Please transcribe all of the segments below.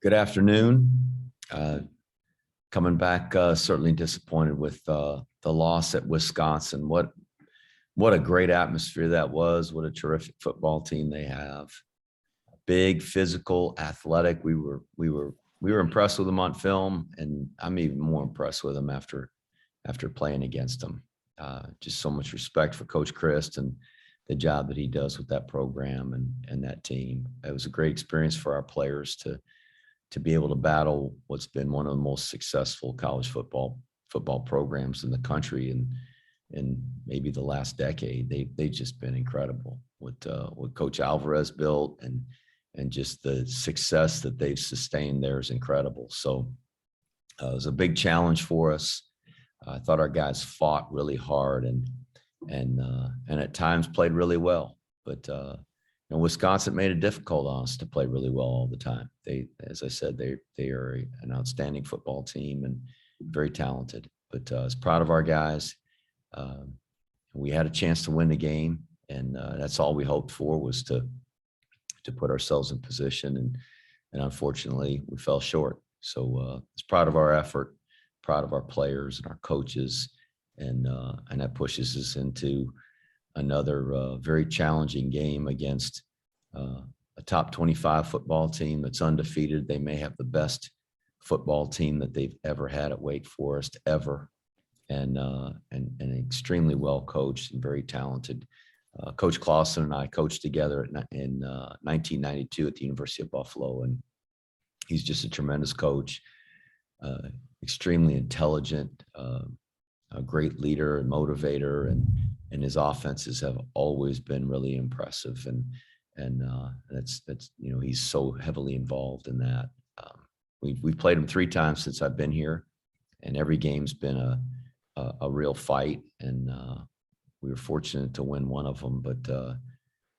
Good afternoon. Coming back, certainly disappointed with the loss at Wisconsin. What a great atmosphere that was. What a terrific football team they have. Big, physical, athletic. We were impressed with them on film, and I'm even more impressed with them after playing against them. Just so much respect for Coach Christ and the job that he does with that program and that team. It was a great experience for our players to be able to battle what's been one of the most successful college football programs in the country in maybe the last decade. They've just been incredible with what Coach Alvarez built and just the success that they've sustained there is incredible. So it was a big challenge for us. I thought our guys fought really hard and at times played really well, but Wisconsin made it difficult on us to play really well all the time. As I said, they are an outstanding football team and very talented. But I was proud of our guys. We had a chance to win the game, and that's all we hoped for, was to put ourselves in position. And unfortunately, we fell short. So it's proud of our effort, proud of our players and our coaches, and that pushes us into another very challenging game against a top 25 football team that's undefeated. They may have the best football team that they've ever had at Wake Forest ever, and extremely well coached and very talented. Coach Clausen and I coached together in 1992 at the University of Buffalo, and he's just a tremendous coach, extremely intelligent, a great leader and motivator, and his offenses have always been really impressive. And that's he's so heavily involved in that. We've played him 3 times since I've been here, and every game's been a real fight. And we were fortunate to win one of them, but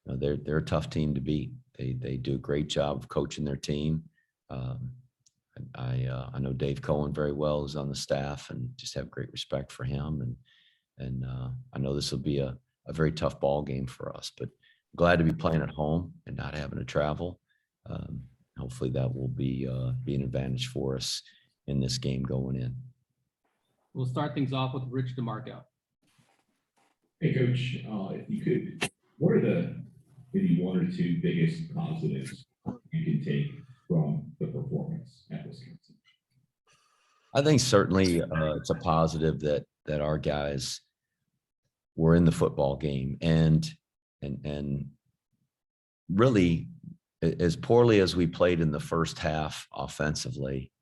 they're a tough team to beat. They do a great job of coaching their team. I know Dave Cohen very well, who's on the staff, and just have great respect for him. And I know this will be a very tough ball game for us, but glad to be playing at home and not having to travel. Hopefully that will be an advantage for us in this game going in. We'll start things off with Rich DeMarco. Hey, Coach, if you could, what are the maybe 1 or 2 biggest positives you can take from the performance at Wisconsin? I think certainly it's a positive that our guys were in the football game and really, as poorly as we played in the first half offensively,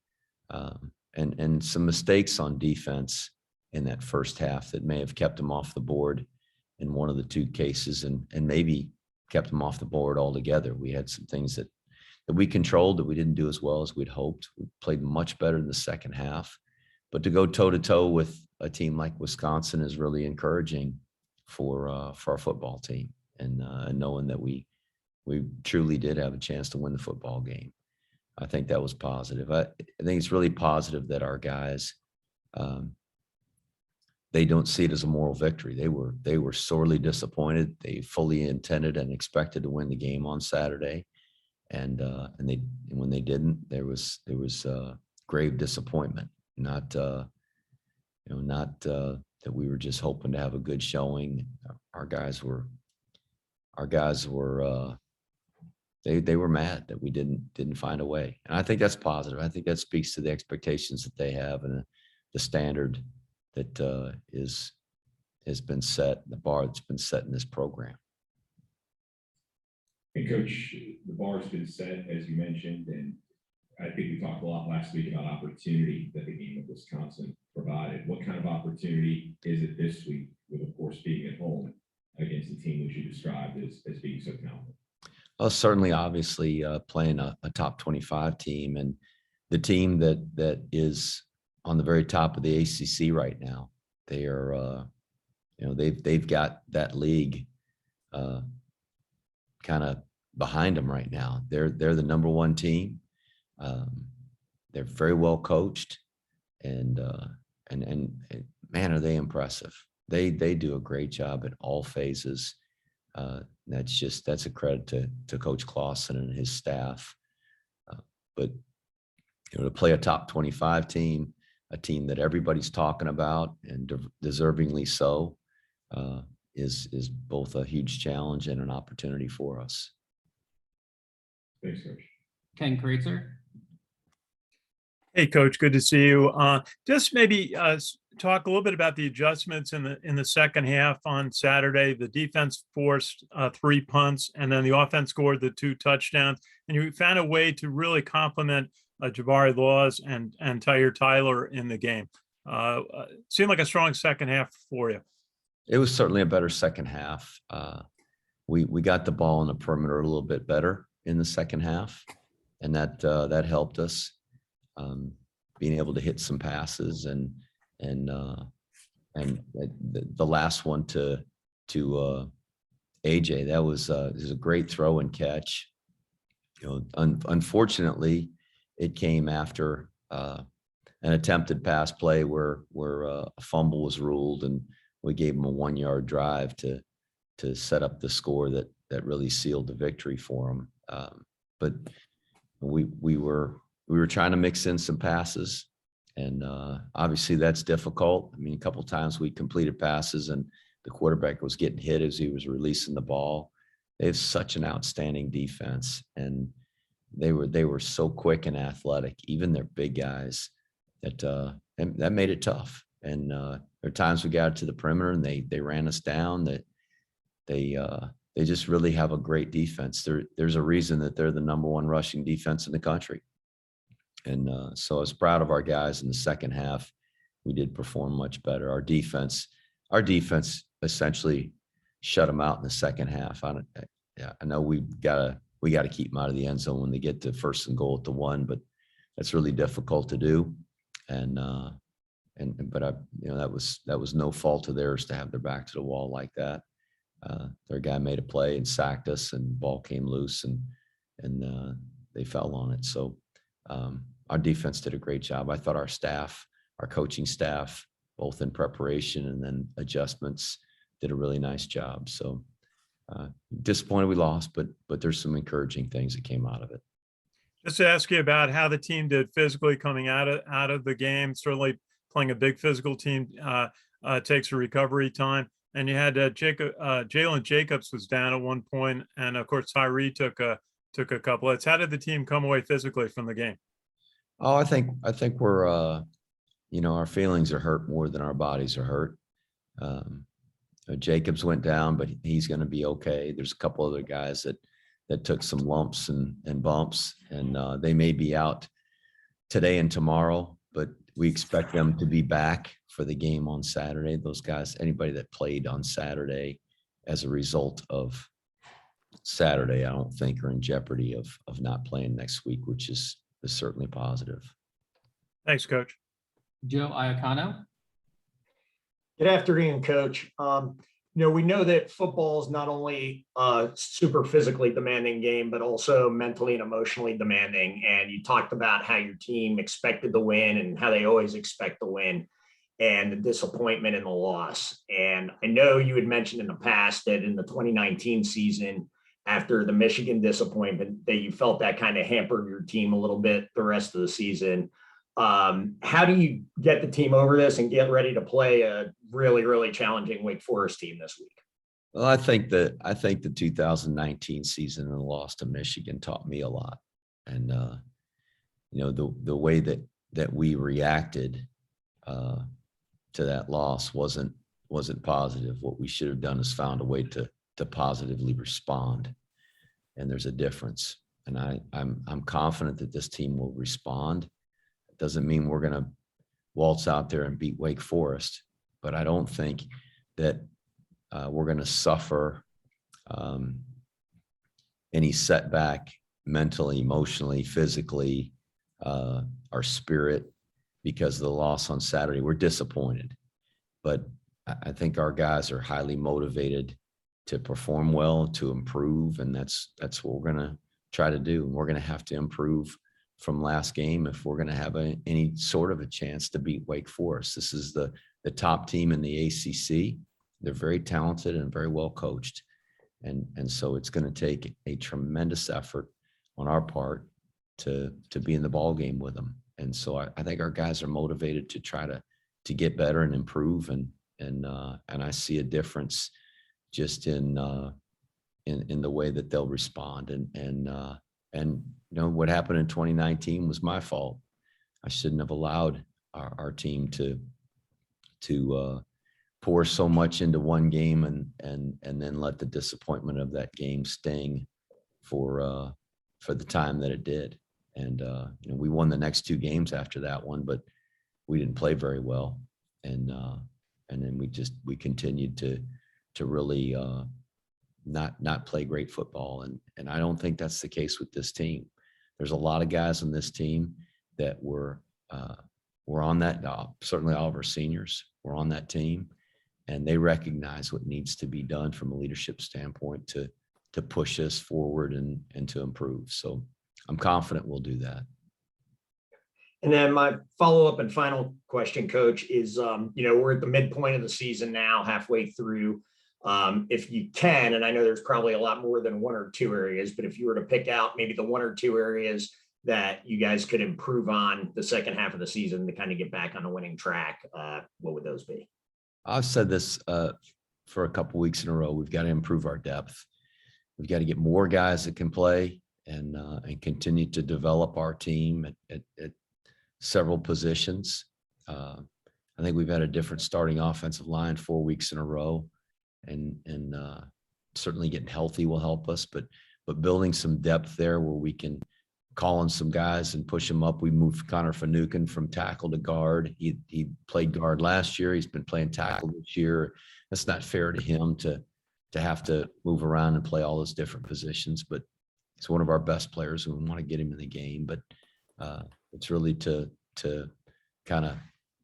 and some mistakes on defense in that first half that may have kept them off the board in one of the 2 cases, and maybe kept them off the board altogether. We had some things that we controlled that we didn't do as well as we'd hoped. We played much better in the second half, but to go toe-to-toe with a team like Wisconsin is really encouraging for our football team, and knowing that we truly did have a chance to win the football game. I think that was positive. I think it's really positive that our guys, they don't see it as a moral victory. They were sorely disappointed. They fully intended and expected to win the game on Saturday. And when they didn't, there was grave disappointment. Not that we were just hoping to have a good showing. Our guys were they were mad that we didn't find a way, and I think that's positive. I think that speaks to the expectations that they have and the standard that has been set, the bar that's been set in this program. And Coach, the bar's been set, as you mentioned, and I think we talked a lot last week about opportunity that the game of Wisconsin provided. What kind of opportunity is it this week, with, of course, being at home against a team which you described as being so talented? Well, certainly, obviously, playing a top 25 team, and the team that is on the very top of the ACC right now. They are, they've got that league kind of behind them right now. They're the number 1 team. They're very well coached, and man, are they impressive. They do a great job at all phases. That's a credit to Coach Clausen and his staff. But to play a top 25 team, a team that everybody's talking about and deservingly so, is both a huge challenge and an opportunity for us. Thanks, Coach. Ken Kreitzer. Hey, Coach, good to see you. Just maybe talk a little bit about the adjustments in the second half on Saturday. The defense forced 3 punts, and then the offense scored the 2 touchdowns. And you found a way to really complement Jabari Laws and Tyre Tyler in the game. Seemed like a strong second half for you. It was certainly a better second half. We got the ball in the perimeter a little bit better in the second half, and that helped us. Being able to hit some passes and the last one to AJ, that was a great throw and catch. Unfortunately, it came after an attempted pass play where a fumble was ruled, and we gave him a 1-yard drive to set up the score that really sealed the victory for him. But we were trying to mix in some passes, and obviously that's difficult. I mean, a couple of times we completed passes and the quarterback was getting hit as he was releasing the ball. They have such an outstanding defense, and they were so quick and athletic, even their big guys, that made it tough. And there are times we got to the perimeter and they ran us down. That they just really have a great defense. There's a reason that they're the #1 rushing defense in the country. And so I was proud of our guys in the second half. We did perform much better. Our defense essentially shut them out in the second half. I know we got to keep them out of the end zone when they get to 1st and goal at the 1, but that's really difficult to do. But that was no fault of theirs to have their back to the wall like that. Their guy made a play and sacked us, and ball came loose, and they fell on it. So our defense did a great job. I thought our coaching staff, both in preparation and then adjustments, did a really nice job. So disappointed we lost, but there's some encouraging things that came out of it. Just to ask you about how the team did physically coming out of the game. Certainly playing a big physical team takes a recovery time. And you had Jalen Jacobs was down at one point, and of course Tyree took a couple hits. How did the team come away physically from the game? Oh, I think we're our feelings are hurt more than our bodies are hurt. Jacobs went down, but he's going to be okay. There's a couple other guys that took some lumps and bumps, and they may be out today and tomorrow, but we expect them to be back for the game on Saturday. Those guys, anybody that played on Saturday as a result of Saturday, I don't think are in jeopardy of not playing next week, which is certainly positive. Thanks, Coach. Joe Iacano. Good afternoon, Coach. We know that football is not only a super physically demanding game, but also mentally and emotionally demanding. And you talked about how your team expected to win and how they always expect to win, and the disappointment in the loss. And I know you had mentioned in the past that in the 2019 season, after the Michigan disappointment, that you felt that kind of hampered your team a little bit the rest of the season. How do you get the team over this and get ready to play a really, really challenging Wake Forest team this week? Well, I think the 2019 season and the loss to Michigan taught me a lot. And the way that we reacted to that loss wasn't positive. What we should have done is found a way to positively respond. And there's a difference. And I'm confident that this team will respond. It doesn't mean we're going to waltz out there and beat Wake Forest, but I don't think that we're going to suffer any setback mentally, emotionally, physically, our spirit because of the loss on Saturday. We're disappointed, but I think our guys are highly motivated to perform well, to improve, and that's what we're going to try to do. And we're going to have to improve from last game if we're going to have any sort of a chance to beat Wake Forest. This is the top team in the ACC. They're very talented and very well coached. And so it's going to take a tremendous effort on our part to be in the ball game with them. And so I think our guys are motivated to try to get better and improve. And I see a difference just in the way that they'll respond. And what happened in 2019 was my fault. I shouldn't have allowed our team to pour so much into one game and then let the disappointment of that game sting for the time that it did. And we won the next 2 games after that one, but we didn't play very well. And then we continued to really not play great football. And I don't think that's the case with this team. There's a lot of guys on this team that were on that, certainly all of our seniors were on that team, and they recognize what needs to be done from a leadership standpoint to push us forward and to improve. So I'm confident we'll do that. And then my follow-up and final question, Coach, is, we're at the midpoint of the season now, halfway through. If you can, and I know there's probably a lot more than 1 or 2 areas, but if you were to pick out maybe the 1 or 2 areas that you guys could improve on the second half of the season to kind of get back on a winning track, what would those be? I've said this for a couple weeks in a row. We've got to improve our depth. We've got to get more guys that can play and continue to develop our team at several positions. I think we've had a different starting offensive line 4 weeks in a row, and certainly getting healthy will help us, but building some depth there where we can call in some guys and push them up. We moved Connor Finucane from tackle to guard. He played guard last year. He's been playing tackle this year. That's not fair to him to have to move around and play all those different positions, but he's one of our best players and we want to get him in the game. But it's really to kind of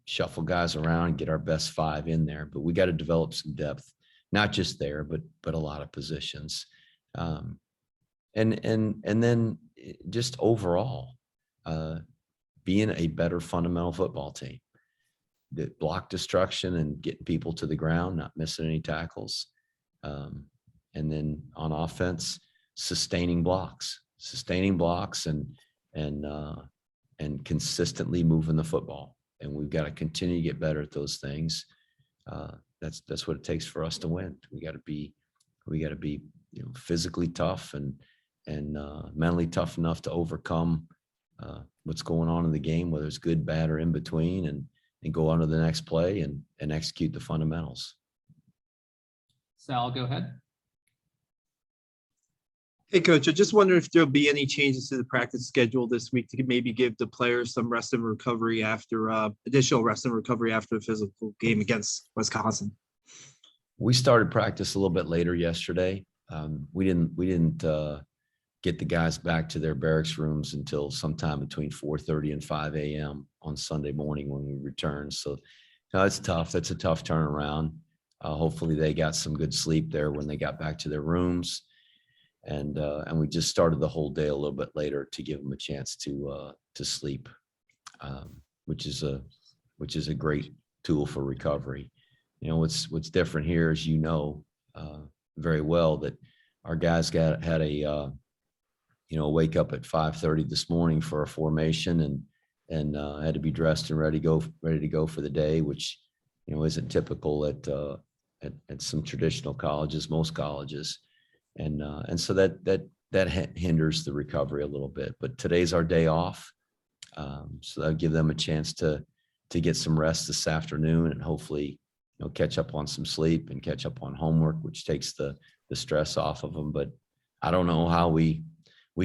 shuffle guys around and get our best 5 in there. But we got to develop some depth, not just there, but a lot of positions. And then just overall, being a better fundamental football team. The block destruction and getting people to the ground, not missing any tackles. And then on offense, sustaining blocks and consistently moving the football. And we've got to continue to get better at those things. That's what it takes for us to win. We got to be physically tough and mentally tough enough to overcome what's going on in the game, whether it's good, bad, or in between, and go on to the next play and execute the fundamentals. Sal, go ahead. Hey, Coach, I just wonder if there'll be any changes to the practice schedule this week to maybe give the players some rest and recovery after additional rest and recovery after the physical game against Wisconsin. We started practice a little bit later yesterday. We didn't get the guys back to their barracks rooms until sometime between 4:30 and 5 a.m. on Sunday morning when we returned. So it's tough. That's a tough turnaround. Hopefully they got some good sleep there when they got back to their rooms. And we just started the whole day a little bit later to give them a chance to sleep, which is a great tool for recovery. What's different here is very well that our guys had a wake up at 5:30 this morning for a formation and had to be dressed and ready to go for the day, which isn't typical at some traditional colleges, most colleges. And so that hinders the recovery a little bit, but today's our day off. So that'll give them a chance to get some rest this afternoon and hopefully, catch up on some sleep and catch up on homework, which takes the stress off of them. But I don't know how we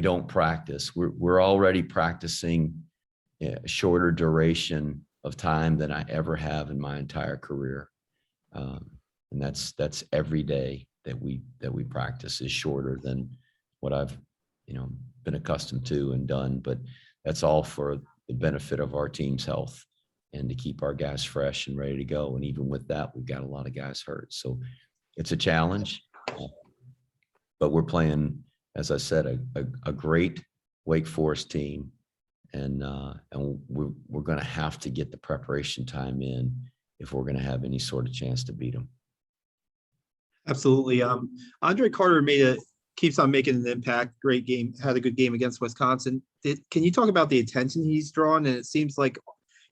don't practice. We're already practicing a shorter duration of time than I ever have in my entire career. And that's every day that we practice is shorter than what I've been accustomed to and done, but that's all for the benefit of our team's health and to keep our guys fresh and ready to go. And even with that, we've got a lot of guys hurt, so it's a challenge, but we're playing, as I said, a great Wake Forest team, and we're going to have to get the preparation time in if we're going to have any sort of chance to beat them. Absolutely. Andre Carter made a keeps on making an impact. Great game, had a good game against Wisconsin. Can you talk about the attention he's drawn? And it seems like,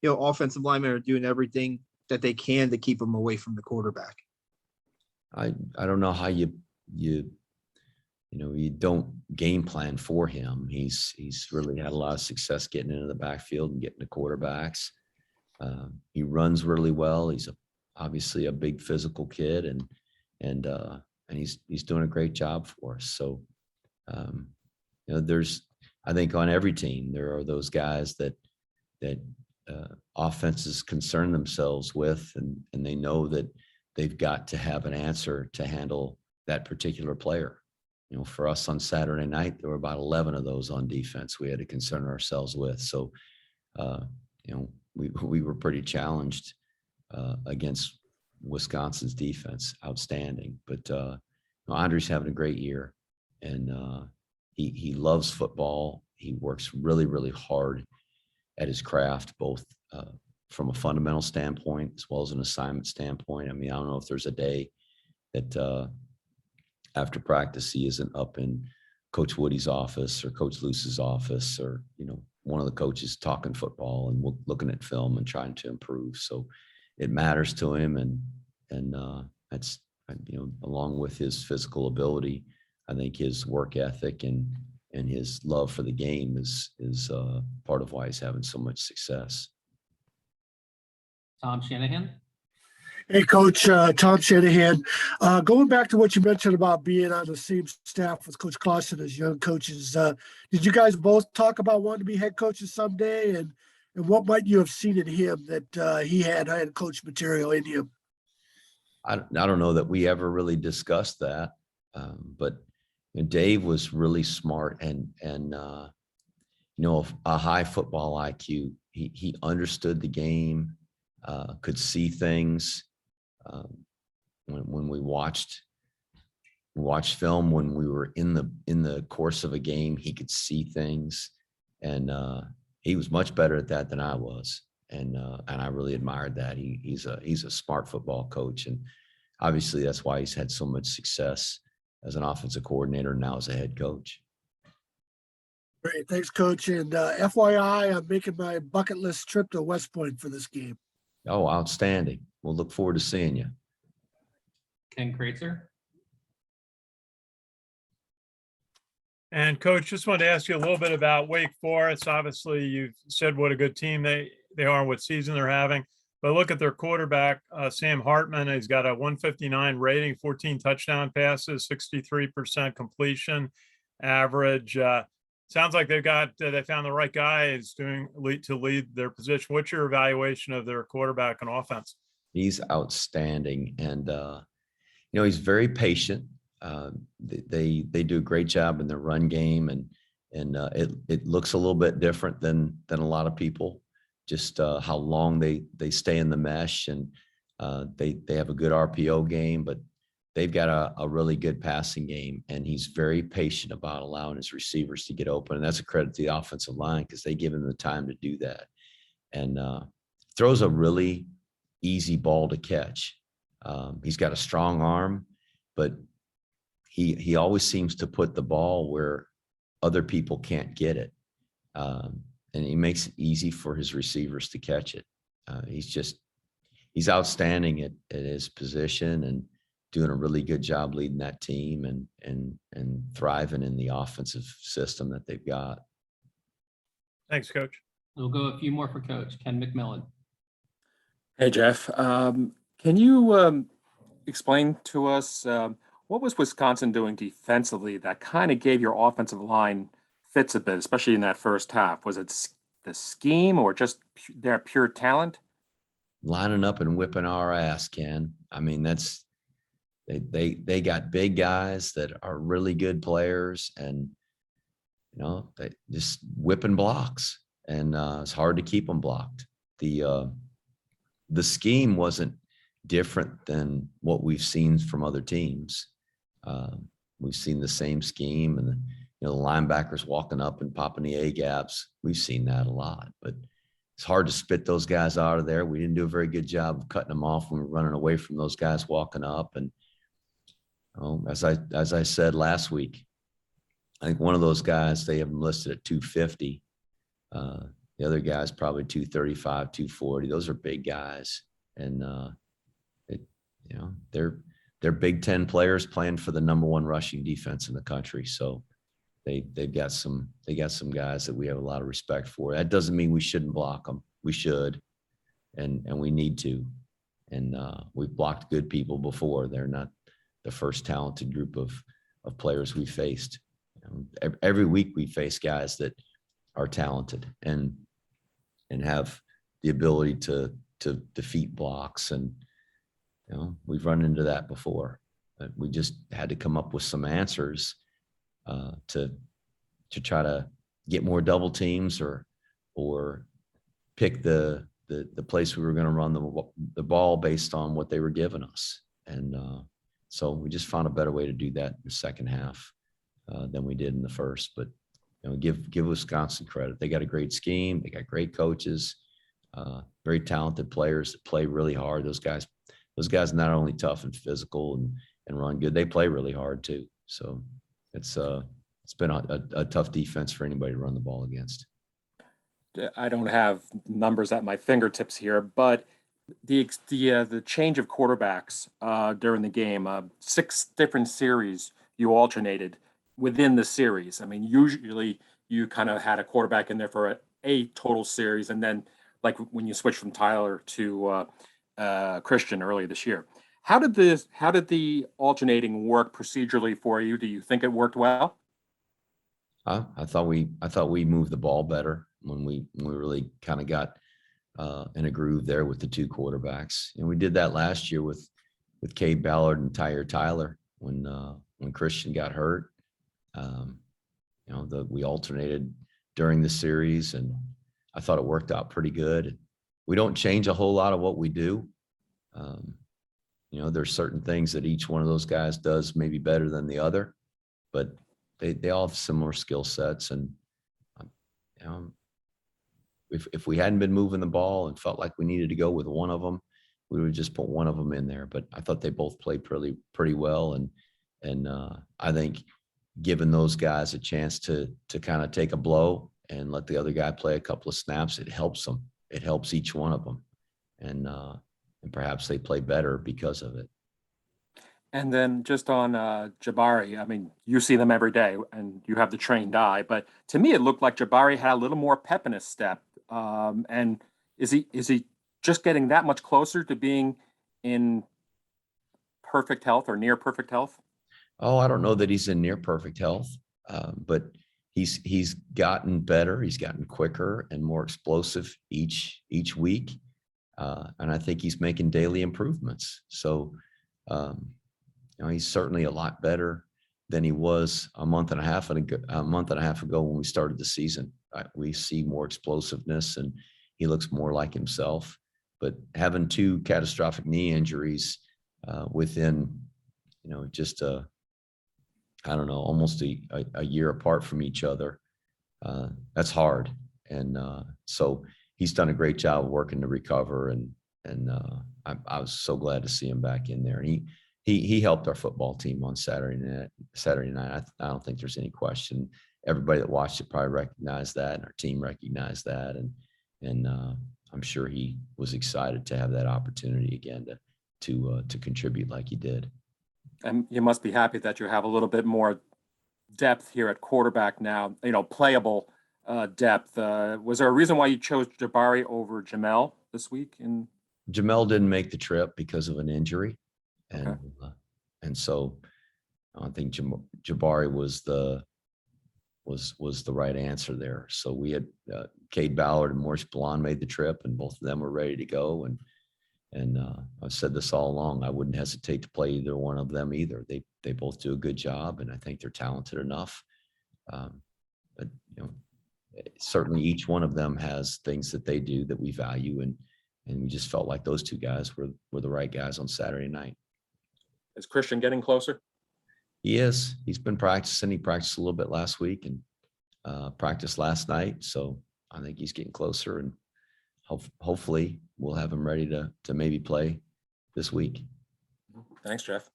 offensive linemen are doing everything that they can to keep him away from the quarterback. I don't know how you don't game plan for him. He's really had a lot of success getting into the backfield and getting to quarterbacks. He runs really well. He's obviously a big physical kid, and he's doing a great job for us. So, there's, I think on every team, there are those guys that offenses concern themselves with, and they know that they've got to have an answer to handle that particular player. For us on Saturday night, there were about 11 of those on defense we had to concern ourselves with. So, we were pretty challenged against Wisconsin's defense. Outstanding. But Andre's having a great year, and he loves football. He works really, really hard at his craft, both from a fundamental standpoint as well as an assignment standpoint. I mean, I don't know if there's a day that after practice he isn't up in Coach Woody's office or Coach Luce's office, or one of the coaches talking football and looking at film and trying to improve. So it matters to him, and that's along with his physical ability, I think his work ethic and his love for the game is part of why he's having so much success. Tom Shanahan. Hey, Coach, Tom Shanahan. Going back to what you mentioned about being on the same staff with Coach Clausen as young coaches, did you guys both talk about wanting to be head coaches someday? And what might you have seen in him that he had head coach material in him? I don't know that we ever really discussed that, but Dave was really smart and a high football IQ. He understood the game, could see things. When we watched film, when we were in the course of a game, he could see things, and he was much better at that than I was, and I really admired that. He's a smart football coach, and obviously that's why he's had so much success as an offensive coordinator and now as a head coach. Great, thanks, Coach. And FYI, I'm making my bucket list trip to West Point for this game. Oh, outstanding! We'll look forward to seeing you. Ken Kreitzer. And Coach, just wanted to ask you a little bit about Wake Forest. Obviously, you've said what a good team they are, what season they're having. But look at their quarterback, Sam Hartman. He's got a 159 rating, 14 touchdown passes, 63% completion average. Sounds like they found the right guy to lead their position. What's your evaluation of their quarterback and offense? He's outstanding, and he's very patient. They do a great job in their run game, and it looks a little bit different than a lot of people. Just how long they stay in the mesh, and they have a good RPO game, but they've got a really good passing game, and he's very patient about allowing his receivers to get open, and that's a credit to the offensive line because they give him the time to do that, and throws a really easy ball to catch. He's got a strong arm, but he always seems to put the ball where other people can't get it. And he makes it easy for his receivers to catch it. He's outstanding at his position and doing a really good job leading that team and thriving in the offensive system that they've got. Thanks, Coach. We'll go a few more for Coach Ken McMillan. Hey, Jeff. Can you explain to us what was Wisconsin doing defensively that kind of gave your offensive line fits a bit, especially in that first half? Was it the scheme or just their pure talent? Lining up and whipping our ass, Ken. I mean, they got big guys that are really good players, and they just whipping blocks, and it's hard to keep them blocked. The scheme wasn't different than what we've seen from other teams. We've seen the same scheme, and the linebackers walking up and popping the A gaps. We've seen that a lot, but it's hard to spit those guys out of there. We didn't do a very good job of cutting them off when we were running away from those guys walking up. And as I said last week, I think one of those guys, they have him listed at 250. The other guy's probably 235, 240. Those are big guys. And they're Big Ten players playing for the #1 rushing defense in the country. So they've got some guys that we have a lot of respect for. That doesn't mean we shouldn't block them. We should, and we need to. And we've blocked good people before. They're not the first talented group of players we faced. Every week we face guys that are talented and have the ability to defeat blocks. And we've run into that before. But we just had to come up with some answers to try to get more double teams or pick the place we were going to run the ball based on what they were giving us. And so we just found a better way to do that in the second half than we did in the first. But give Wisconsin credit. They got a great scheme. They got great coaches, very talented players that play really hard. Those guys are not only tough and physical and run good, they play really hard too. So it's been a tough defense for anybody to run the ball against. I don't have numbers at my fingertips here, but the change of quarterbacks during the game, 6 different series you alternated within the series. I mean, usually you kind of had a quarterback in there for a total series, and then like when you switched from Tyler to Christian earlier this year. How did the alternating work procedurally for you? Do you think it worked well? I thought we moved the ball better when we really kind of got in a groove there with the 2 quarterbacks. And we did that last year with Cade Ballard and Tyler when Christian got hurt. We alternated during the series, and I thought it worked out pretty good. We don't change a whole lot of what we do. There's certain things that each one of those guys does maybe better than the other, but they all have similar skill sets. And if we hadn't been moving the ball and felt like we needed to go with one of them, we would just put one of them in there. But I thought they both played pretty well, and I think giving those guys a chance to kind of take a blow and let the other guy play a couple of snaps, it helps them. It helps each one of them, and perhaps they play better because of it. And then just on Jabari, I mean, you see them every day and you have the trained eye, but to me, it looked like Jabari had a little more pep in his step. And is he just getting that much closer to being in perfect health or near perfect health? Oh, I don't know that he's in near perfect health, but he's gotten better. He's gotten quicker and more explosive each week. And I think he's making daily improvements. So, he's certainly a lot better than he was a month and a half ago when we started the season. We see more explosiveness and he looks more like himself. But having 2 catastrophic knee injuries within, just almost a year apart from each other, that's hard. And so he's done a great job of working to recover, and I was so glad to see him back in there. And he helped our football team on Saturday night. I don't think there's any question. Everybody that watched it probably recognized that, and our team recognized that, and I'm sure he was excited to have that opportunity again to contribute like he did. And you must be happy that you have a little bit more depth here at quarterback now, playable depth. Was there a reason why you chose Jabari over Jamel this week? Jamel didn't make the trip because of an injury. Okay. And so I think Jabari was the right answer there. So we had Cade Ballard and Maurice Ballon made the trip, and both of them were ready to go. And I've said this all along, I wouldn't hesitate to play either one of them either. They both do a good job, and I think they're talented enough. But certainly each one of them has things that they do that we value, and we just felt like those 2 guys were the right guys on Saturday night. Is Christian getting closer? He is. He's been practicing. He practiced a little bit last week and practiced last night. So I think he's getting closer, and hopefully we'll have him ready to maybe play this week. Thanks, Jeff.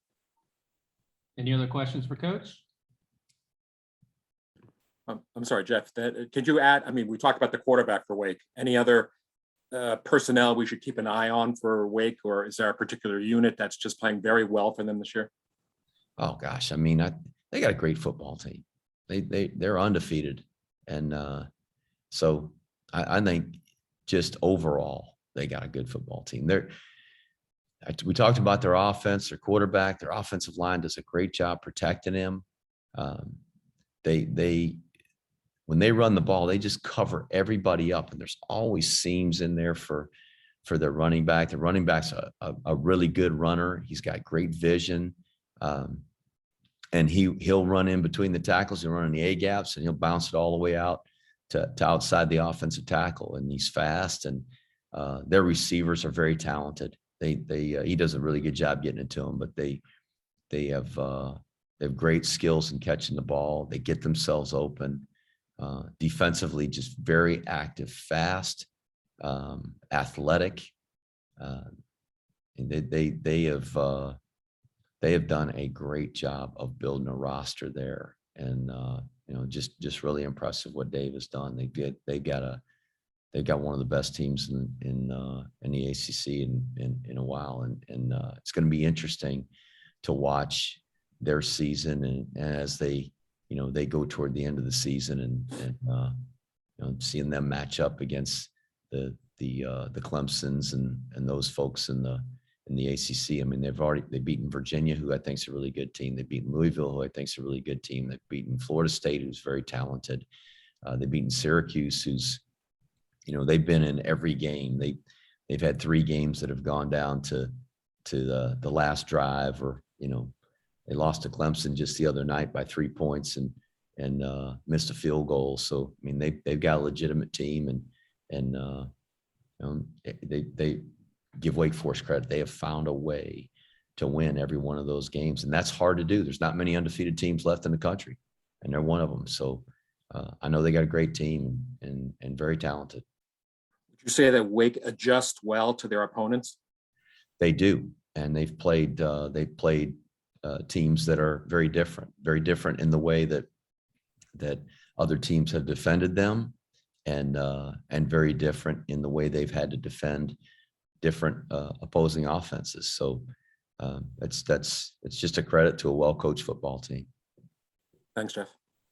Any other questions for Coach? I'm sorry, Jeff, could you add, I mean, we talked about the quarterback for Wake. Any other personnel we should keep an eye on for Wake, or is there a particular unit that's just playing very well for them this year? Oh gosh, I mean, they got a great football team. They're undefeated, and so I think just overall they got a good football team. We talked about their offense, their quarterback, their offensive line does a great job protecting him. When they run the ball, they just cover everybody up, and there's always seams in there for their running back. The running back's a really good runner. He's got great vision. And he'll run in between the tackles. He'll run in the A gaps, and he'll bounce it all the way out to outside the offensive tackle. And he's fast, and their receivers are very talented. He does a really good job getting it to them, but they have great skills in catching the ball. They get themselves open. Defensively, just very active, fast, athletic. They have done a great job of building a roster there, and just really impressive what Dave has done. They've got one of the best teams in the ACC in a while, and it's going to be interesting to watch their season and as they go toward the end of the season and seeing them match up against the Clemsons and those folks in the ACC. I mean, they've beaten Virginia, who I think is a really good team. They've beaten Louisville, who I think is a really good team. They've beaten Florida State, who's very talented. They've beaten Syracuse, who's, they've been in every game. They've had 3 games that have gone down to the last drive, or they lost to Clemson just the other night by 3 points and missed a field goal. So I mean, they've got a legitimate team, and they give Wake Forest credit. They have found a way to win every one of those games, and that's hard to do. There's not many undefeated teams left in the country, and they're one of them. So I know they got a great team and very talented. Would you say that Wake adjusts well to their opponents? They do, and they've played teams that are very different in the way that other teams have defended them, and very different in the way they've had to defend different opposing offenses. So it's just a credit to a well-coached football team. Thanks, Jeff.